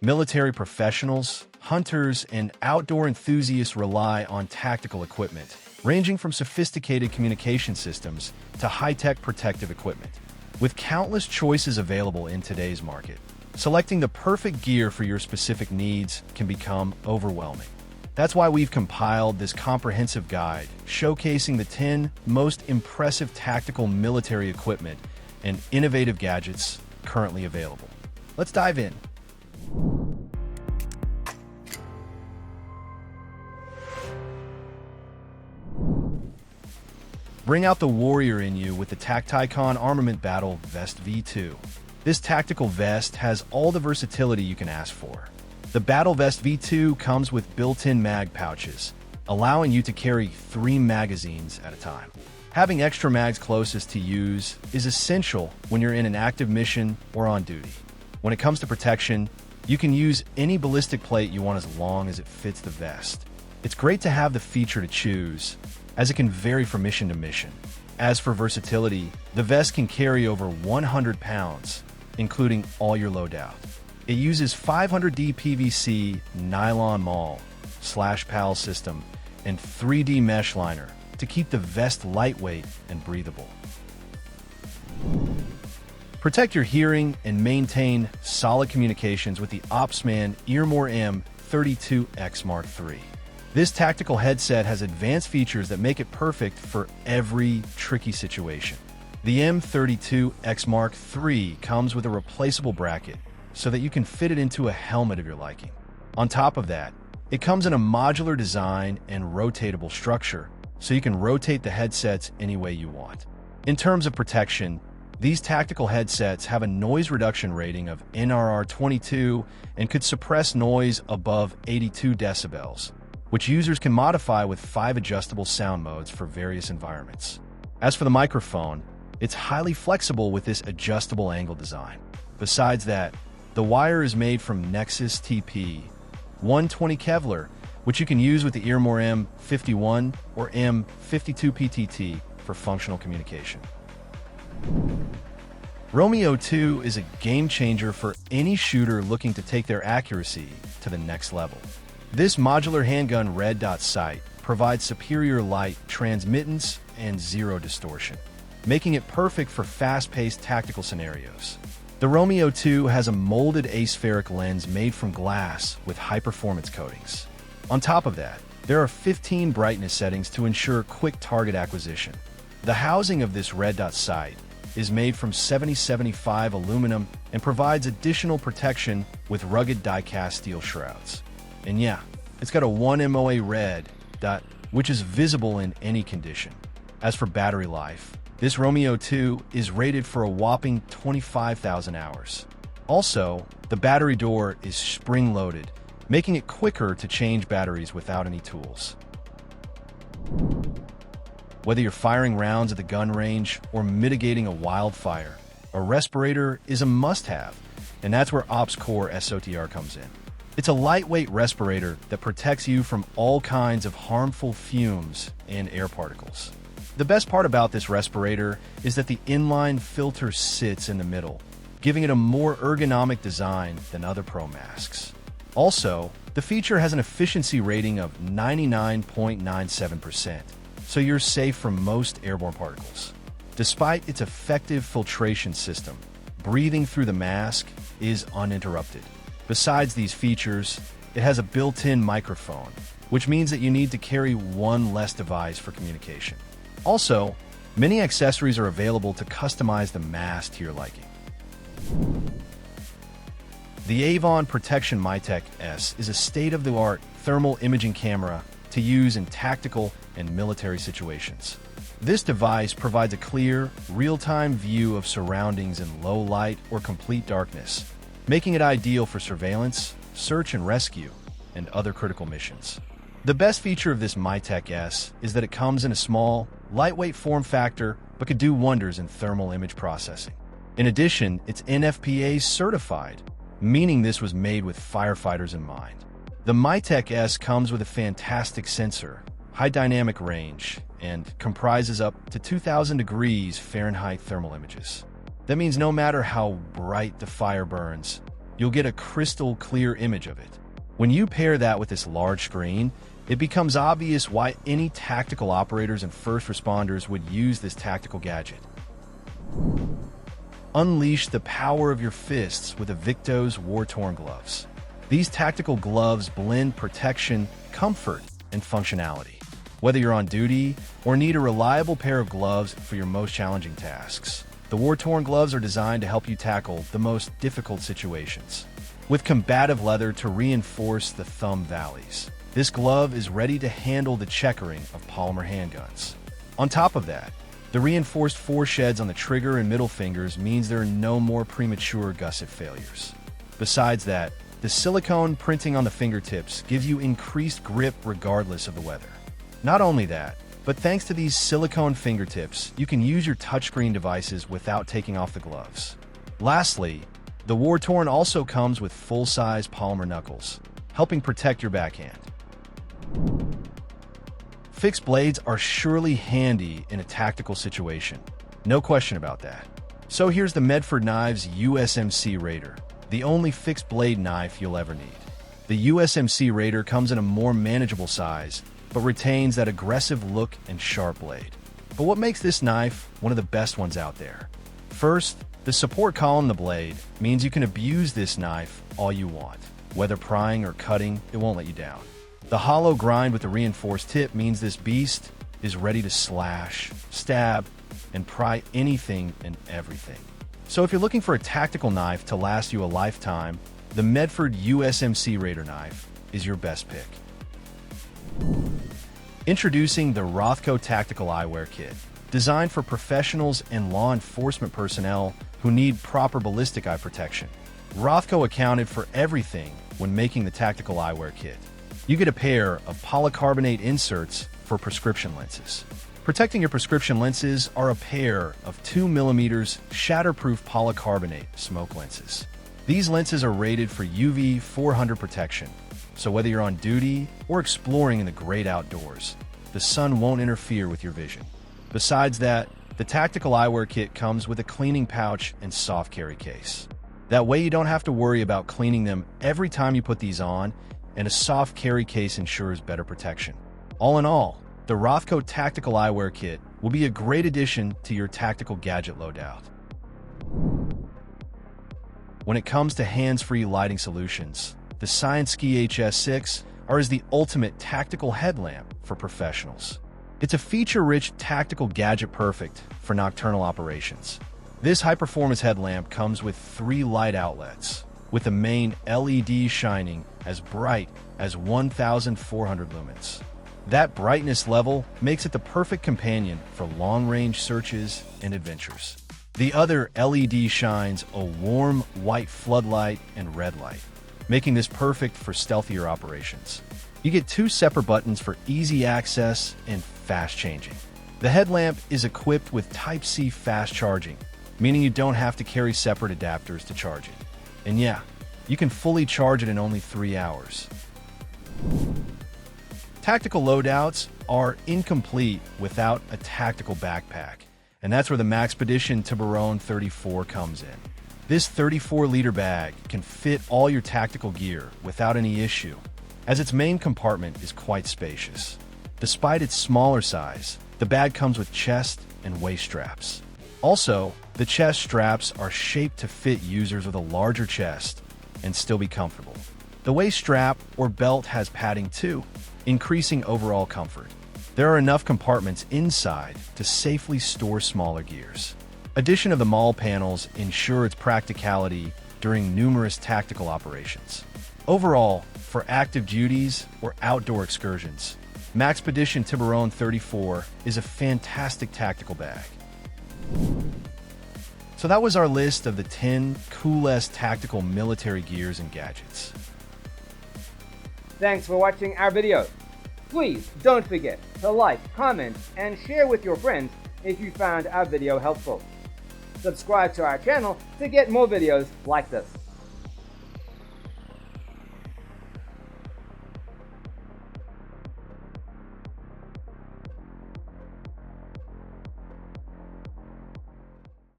Military professionals, hunters, and outdoor enthusiasts rely on tactical equipment, ranging from sophisticated communication systems to high-tech protective equipment. With countless choices available in today's market, selecting the perfect gear for your specific needs can become overwhelming. That's why we've compiled this comprehensive guide showcasing the 10 most impressive tactical military equipment and innovative gadgets currently available. Let's dive in. Bring out the warrior in you with the Tacticon Armament Battle Vest V2. This tactical vest has all the versatility you can ask for. The Battle Vest V2 comes with built-in mag pouches, allowing you to carry 3 magazines at a time. Having extra mags closest to use is essential when you're in an active mission or on duty. When it comes to protection, you can use any ballistic plate you want as long as it fits the vest. It's great to have the feature to choose, as it can vary from mission to mission. As for versatility, the vest can carry over 100 pounds, including all your loadout. It uses 500D PVC nylon maul/PAL system and 3D mesh liner to keep the vest lightweight and breathable. Protect your hearing and maintain solid communications with the Opsman Earmore M32X Mark III. This tactical headset has advanced features that make it perfect for every tricky situation. The M32X Mark III comes with a replaceable bracket so that you can fit it into a helmet of your liking. On top of that, it comes in a modular design and rotatable structure, so you can rotate the headsets any way you want. In terms of protection, these tactical headsets have a noise reduction rating of NRR 22 and could suppress noise above 82 decibels, which users can modify with 5 adjustable sound modes for various environments. As for the microphone, it's highly flexible with this adjustable angle design. Besides that, the wire is made from Nexus TP 120 Kevlar, which you can use with the Earmore M51 or M52 PTT for functional communication. Romeo 2 is a game changer for any shooter looking to take their accuracy to the next level. This modular handgun red dot sight provides superior light transmittance and zero distortion, making it perfect for fast-paced tactical scenarios. The Romeo 2 has a molded aspheric lens made from glass with high-performance coatings. On top of that, there are 15 brightness settings to ensure quick target acquisition. The housing of this red dot sight is made from 7075 aluminum and provides additional protection with rugged die-cast steel shrouds. And yeah, it's got a 1 MOA red dot, which is visible in any condition. As for battery life, this Romeo 2 is rated for a whopping 25,000 hours. Also, the battery door is spring-loaded, making it quicker to change batteries without any tools. Whether you're firing rounds at the gun range or mitigating a wildfire, a respirator is a must-have, and that's where Ops Core SOTR comes in. It's a lightweight respirator that protects you from all kinds of harmful fumes and air particles. The best part about this respirator is that the inline filter sits in the middle, giving it a more ergonomic design than other Pro masks. Also, the feature has an efficiency rating of 99.97%, so you're safe from most airborne particles. Despite its effective filtration system, breathing through the mask is uninterrupted. Besides these features, it has a built-in microphone, which means that you need to carry one less device for communication. Also, many accessories are available to customize the mask to your liking. The Avon Protection MyTech S is a state-of-the-art thermal imaging camera to use in tactical and military situations. This device provides a clear, real-time view of surroundings in low light or complete darkness, making it ideal for surveillance, search and rescue, and other critical missions. The best feature of this MyTech S is that it comes in a small, lightweight form factor but could do wonders in thermal image processing. In addition, it's NFPA certified, meaning this was made with firefighters in mind. The MyTech S comes with a fantastic sensor, high dynamic range, and comprises up to 2,000 degrees Fahrenheit thermal images. That means no matter how bright the fire burns, you'll get a crystal clear image of it. When you pair that with this large screen, it becomes obvious why any tactical operators and first responders would use this tactical gadget. Unleash the power of your fists with Invicto's war-torn gloves. These tactical gloves blend protection, comfort, and functionality. Whether you're on duty or need a reliable pair of gloves for your most challenging tasks, the war-torn gloves are designed to help you tackle the most difficult situations. With combative leather to reinforce the thumb valleys, this glove is ready to handle the checkering of polymer handguns. On top of that, the reinforced foresheds on the trigger and middle fingers means there are no more premature gusset failures. Besides that, the silicone printing on the fingertips gives you increased grip regardless of the weather. Not only that, but thanks to these silicone fingertips, you can use your touchscreen devices without taking off the gloves. Lastly, the war-torn also comes with full-size polymer knuckles, helping protect your backhand. Fixed blades are surely handy in a tactical situation. No question about that. So here's the Medford Knives USMC Raider, the only fixed blade knife you'll ever need. The USMC Raider comes in a more manageable size, but retains that aggressive look and sharp blade. But what makes this knife one of the best ones out there? First, the support column in the blade means you can abuse this knife all you want. Whether prying or cutting, it won't let you down. The hollow grind with the reinforced tip means this beast is ready to slash, stab, and pry anything and everything. So if you're looking for a tactical knife to last you a lifetime, the Medford USMC Raider knife is your best pick. Introducing the Rothko Tactical Eyewear Kit, designed for professionals and law enforcement personnel who need proper ballistic eye protection. Rothko accounted for everything when making the tactical eyewear kit. You get a pair of polycarbonate inserts for prescription lenses. Protecting your prescription lenses are a pair of 2mm shatterproof polycarbonate smoke lenses. These lenses are rated for UV 400 protection, so whether you're on duty or exploring in the great outdoors, the sun won't interfere with your vision. Besides that, the tactical eyewear kit comes with a cleaning pouch and soft carry case. That way you don't have to worry about cleaning them every time you put these on, and a soft carry case ensures better protection. All in all, the Rothko Tactical Eyewear Kit will be a great addition to your tactical gadget loadout. When it comes to hands-free lighting solutions, the Scienski HS6 is the ultimate tactical headlamp for professionals. It's a feature-rich tactical gadget perfect for nocturnal operations. This high-performance headlamp comes with 3 light outlets, with the main LED shining as bright as 1,400 lumens. That brightness level makes it the perfect companion for long-range searches and adventures. The other LED shines a warm white floodlight and red light, making this perfect for stealthier operations. You get 2 separate buttons for easy access and fast changing. The headlamp is equipped with Type-C fast charging, meaning you don't have to carry separate adapters to charge it. And yeah, you can fully charge it in only 3 hours. Tactical loadouts are incomplete without a tactical backpack, and that's where the Maxpedition Tiburon 34 comes in. This 34-liter bag can fit all your tactical gear without any issue, as its main compartment is quite spacious. Despite its smaller size, the bag comes with chest and waist straps. Also, the chest straps are shaped to fit users with a larger chest and still be comfortable. The waist strap or belt has padding too, increasing overall comfort. There are enough compartments inside to safely store smaller gears. Addition of the maul panels ensure its practicality during numerous tactical operations. Overall, for active duties or outdoor excursions, Maxpedition Tiburon 34 is a fantastic tactical bag. So that was our list of the 10 coolest tactical military gears and gadgets. Thanks for watching our video. Please don't forget to like, comment, and share with your friends if you found our video helpful. Subscribe to our channel to get more videos like this.